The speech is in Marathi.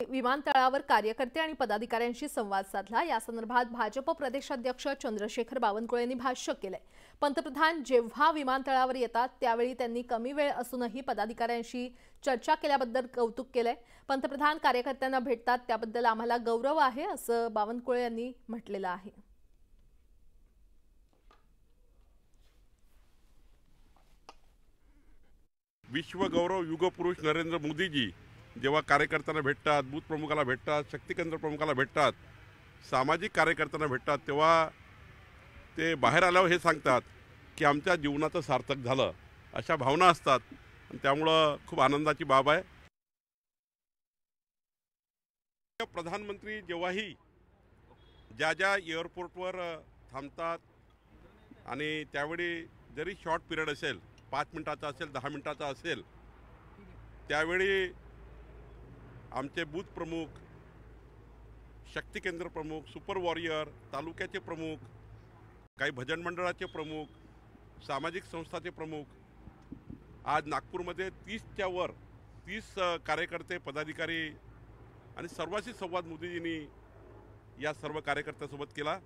विमानतळावर कार्यकर्ते आणि पदाधिकाऱ्यांशी संवाद साधला। या संदर्भात भाजप प्रदेशाध्यक्ष चंद्रशेखर बावनकुळे यांनी भाष्य केले। पंतप्रधान जेव्हा विमानतळावर येतात त्यावेळी त्यांनी कमी वेळ असूनही पदाधिकाऱ्यांशी चर्चा केल्याबद्दल कौतुक केले। पंतप्रधान कार्यकर्त्यांना भेटतात त्याबद्दल आम्हाला गौरव आहे असं बावनकुळे यांनी म्हटलेलं आहे। विश्व गौरव युगपुरुष नरेंद्र मोदी जी जेव्हा कार्यकर्त्यांना भेटतात, बूथ प्रमुखाला भेटतात, शक्ती केंद्र प्रमुखाला भेटतात, सामाजिक कार्यकर्त्यांना भेटतात, तेव्हा ते बाहेर आल्यावर हे सांगतात की आमच्या जीवनाचं सार्थक झालं, अशा भावना असतात। त्यामुळं खूप आनंदाची बाब आहे। प्रधानमंत्री जेव्हाही ज्या एअरपोर्टवर थांबतात आणि त्यावेळी जरी शॉर्ट पिरियड असेल, 5 मिनिटाचा असेल, 10 मिनिटाचा असेल, त्यावेळी आमचे बूथ प्रमुख, शक्ती केंद्र प्रमुख, सुपर वॉरियर, तालुक्याचे प्रमुख, काही भजन मंडळाचे प्रमुख, सामाजिक संस्थाचे प्रमुख, आज नागपूरमध्ये 30च्या वर 30 कार्यकर्ते, पदाधिकारी आणि सर्वांशी संवाद मोदीजींनी या सर्व कार्यकर्त्यांसोबत केला।